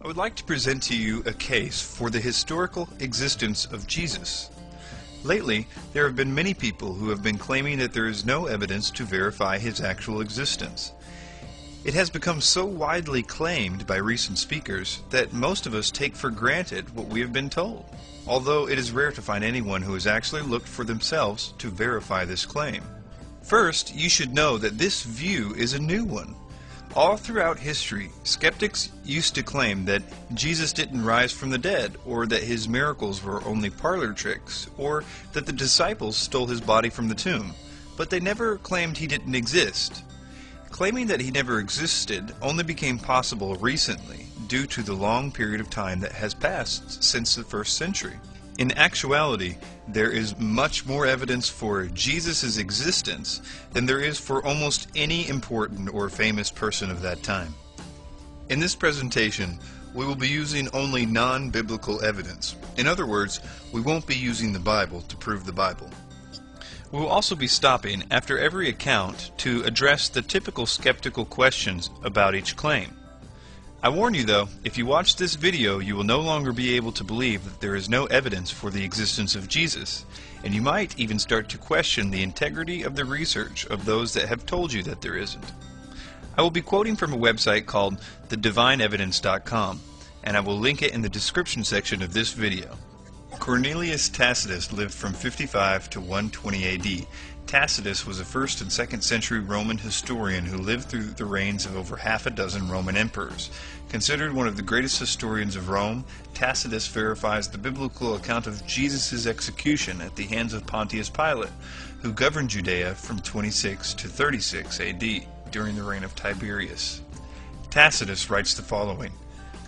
I would like to present to you a case for the historical existence of Jesus. Lately, there have been many people who have been claiming that there is no evidence to verify his actual existence. It has become so widely claimed by recent speakers that most of us take for granted what we have been told, although it is rare to find anyone who has actually looked for themselves to verify this claim. First, you should know that this view is a new one. All throughout history, skeptics used to claim that Jesus didn't rise from the dead, or that his miracles were only parlor tricks, or that the disciples stole his body from the tomb, but they never claimed he didn't exist. Claiming that he never existed only became possible recently due to the long period of time that has passed since the first century. In actuality, there is much more evidence for Jesus' existence than there is for almost any important or famous person of that time. In this presentation, we will be using only non-biblical evidence. In other words, we won't be using the Bible to prove the Bible. We will also be stopping after every account to address the typical skeptical questions about each claim. I warn you though, if you watch this video, you will no longer be able to believe that there is no evidence for the existence of Jesus, and you might even start to question the integrity of the research of those that have told you that there isn't. I will be quoting from a website called thedivineevidence.com, and I will link it in the description section of this video. Cornelius Tacitus lived from 55 to 120 AD. Tacitus was a 1st and 2nd century Roman historian who lived through the reigns of over half a dozen Roman emperors. Considered one of the greatest historians of Rome, Tacitus verifies the biblical account of Jesus' execution at the hands of Pontius Pilate, who governed Judea from 26 to 36 AD during the reign of Tiberius. Tacitus writes the following: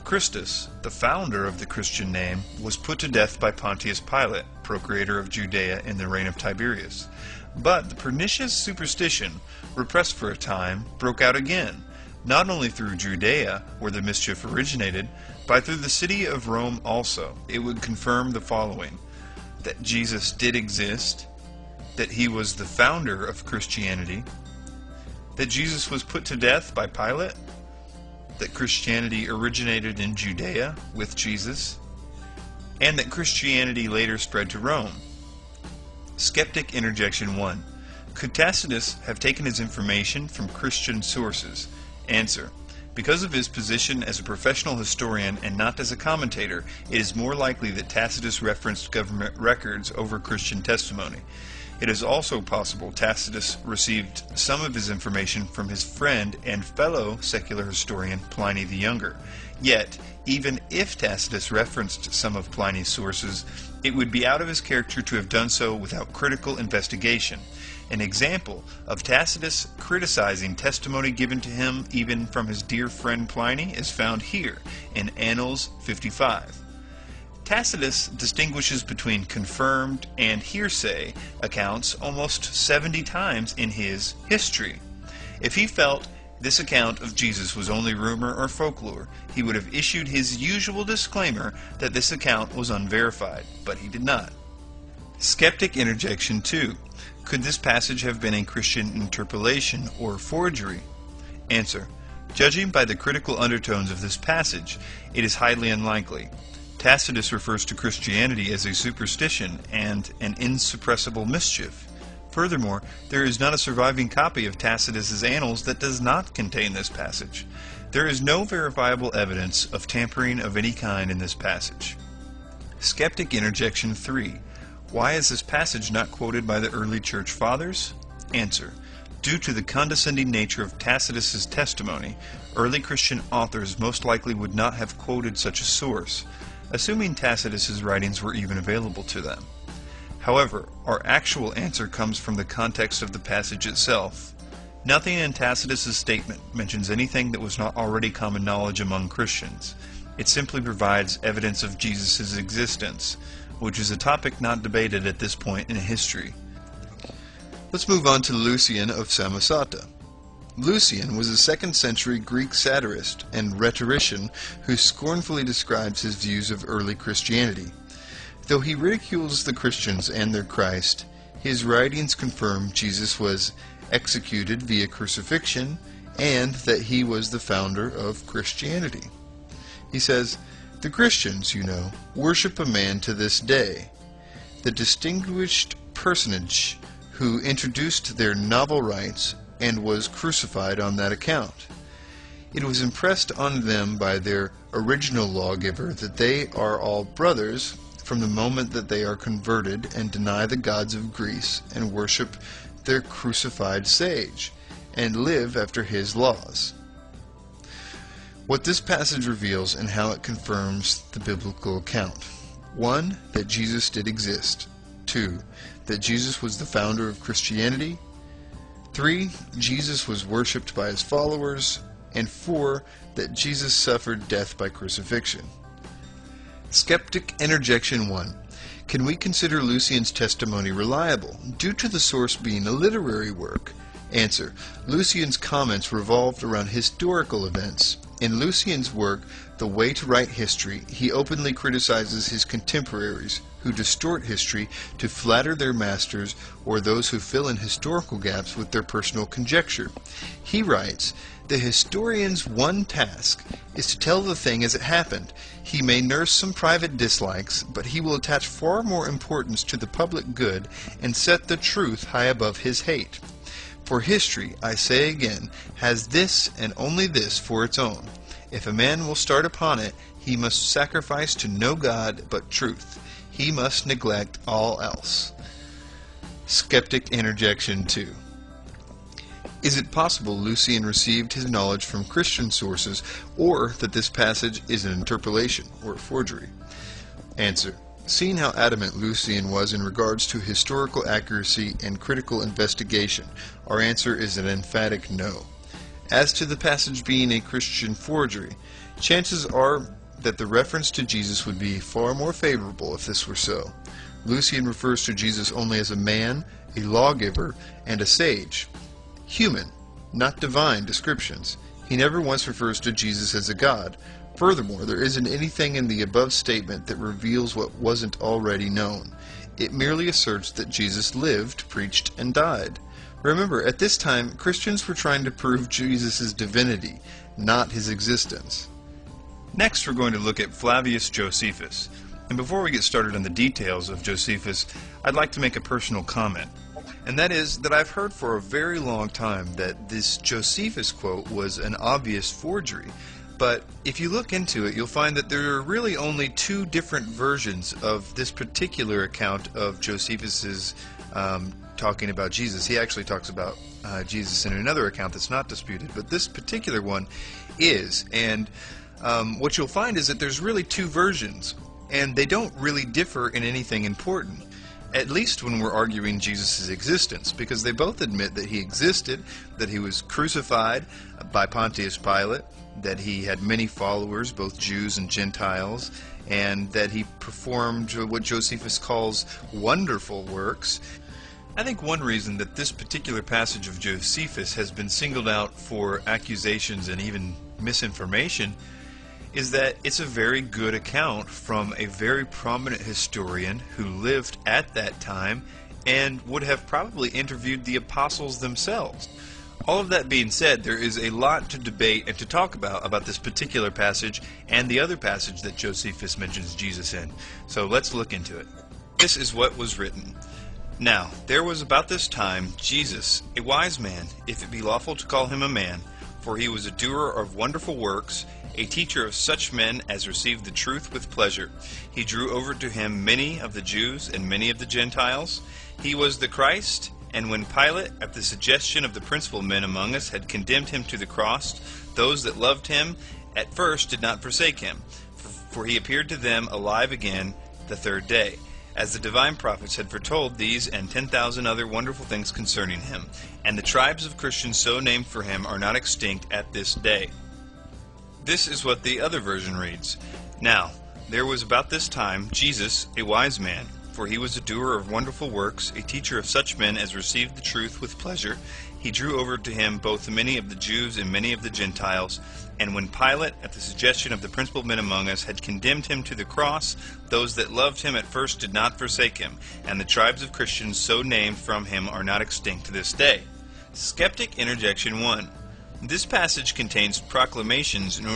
Christus, the founder of the Christian name, was put to death by Pontius Pilate, procurator of Judea in the reign of Tiberius. But the pernicious superstition, repressed for a time, broke out again, not only through Judea, where the mischief originated, but through the city of Rome also. It would confirm the following: that Jesus did exist, that he was the founder of Christianity, that Jesus was put to death by Pilate, that Christianity originated in Judea with Jesus, and that Christianity later spread to Rome. Skeptic Interjection 1. Could Tacitus have taken his information from Christian sources? Answer: because of his position as a professional historian and not as a commentator, it is more likely that Tacitus referenced government records over Christian testimony. It is also possible Tacitus received some of his information from his friend and fellow secular historian Pliny the Younger. Yet, even if Tacitus referenced some of Pliny's sources, it would be out of his character to have done so without critical investigation. An example of Tacitus criticizing testimony given to him even from his dear friend Pliny is found here in Annals 55. Tacitus distinguishes between confirmed and hearsay accounts almost 70 times in his history. If he felt this account of Jesus was only rumor or folklore, he would have issued his usual disclaimer that this account was unverified, but he did not. Skeptic Interjection 2. Could this passage have been a Christian interpolation or forgery? Answer: judging by the critical undertones of this passage, it is highly unlikely. Tacitus refers to Christianity as a superstition and an insuppressible mischief. Furthermore, there is not a surviving copy of Tacitus's Annals that does not contain this passage. There is no verifiable evidence of tampering of any kind in this passage. Skeptic Interjection 3. Why is this passage not quoted by the early church fathers? Answer: due to the condescending nature of Tacitus's testimony, early Christian authors most likely would not have quoted such a source, assuming Tacitus's writings were even available to them. However, our actual answer comes from the context of the passage itself. Nothing in Tacitus's statement mentions anything that was not already common knowledge among Christians. It simply provides evidence of Jesus' existence, which is a topic not debated at this point in history. Let's move on to Lucian of Samosata. Lucian was a 2nd century Greek satirist and rhetorician who scornfully describes his views of early Christianity. Though he ridicules the Christians and their Christ, his writings confirm Jesus was executed via crucifixion and that he was the founder of Christianity. He says, "The Christians, worship a man to this day, the distinguished personage who introduced their novel rites and was crucified on that account. It was impressed on them by their original lawgiver that they are all brothers from the moment that they are converted and deny the gods of Greece and worship their crucified sage, and live after his laws." What this passage reveals and how it confirms the biblical account. 1. That Jesus did exist. 2. That Jesus was the founder of Christianity. 3. Jesus was worshipped by his followers. And 4. That Jesus suffered death by crucifixion. Skeptic Interjection 1. Can we consider Lucian's testimony reliable, due to the source being a literary work? Answer. Lucian's comments revolved around historical events. In Lucian's work, The Way to Write History, he openly criticizes his contemporaries, who distort history to flatter their masters or those who fill in historical gaps with their personal conjecture. He writes, "The historian's one task is to tell the thing as it happened. He may nurse some private dislikes, but he will attach far more importance to the public good and set the truth high above his hate. For history, I say again, has this and only this for its own. If a man will start upon it, he must sacrifice to no God but truth. He must neglect all else." Skeptic Interjection 2. Is it possible Lucian received his knowledge from Christian sources, or that this passage is an interpolation or forgery? Answer. Seeing how adamant Lucian was in regards to historical accuracy and critical investigation, our answer is an emphatic no. As to the passage being a Christian forgery, chances are that the reference to Jesus would be far more favorable if this were so. Lucian refers to Jesus only as a man, a lawgiver, and a sage. Human, not divine descriptions. He never once refers to Jesus as a god. Furthermore, there isn't anything in the above statement that reveals what wasn't already known. It merely asserts that Jesus lived, preached, and died. Remember, at this time, Christians were trying to prove Jesus' divinity, not his existence. Next, we're going to look at Flavius Josephus. And before we get started on the details of Josephus, I'd like to make a personal comment. And that is that I've heard for a very long time that this Josephus quote was an obvious forgery. But if you look into it, you'll find that there are really only two different versions of this particular account of Josephus's talking about Jesus. He actually talks about Jesus in another account that's not disputed, but this particular one is. And what you'll find is that there's really two versions, and they don't really differ in anything important, at least when we're arguing Jesus' existence, because they both admit that he existed, that he was crucified by Pontius Pilate, that he had many followers, both Jews and Gentiles, and that he performed what Josephus calls wonderful works. I think one reason that this particular passage of Josephus has been singled out for accusations and even misinformation is that it's a very good account from a very prominent historian who lived at that time and would have probably interviewed the apostles themselves. All of that being said, there is a lot to debate and to talk about this particular passage and the other passage that Josephus mentions Jesus in. So let's look into it. This is what was written. Now, there was about this time Jesus, a wise man, if it be lawful to call him a man, for he was a doer of wonderful works, a teacher of such men as received the truth with pleasure. He drew over to him many of the Jews and many of the Gentiles. He was the Christ, and when Pilate, at the suggestion of the principal men among us, had condemned him to the cross, those that loved him at first did not forsake him, for he appeared to them alive again the third day, as the divine prophets had foretold these and 10,000 other wonderful things concerning him. And the tribes of Christians so named for him are not extinct at this day. This is what the other version reads. Now, there was about this time Jesus, a wise man, for he was a doer of wonderful works, a teacher of such men as received the truth with pleasure. He drew over to him both many of the Jews and many of the Gentiles. And when Pilate, at the suggestion of the principal men among us, had condemned him to the cross, those that loved him at first did not forsake him, and the tribes of Christians so named from him are not extinct to this day. Skeptic Interjection 1. This passage contains proclamations in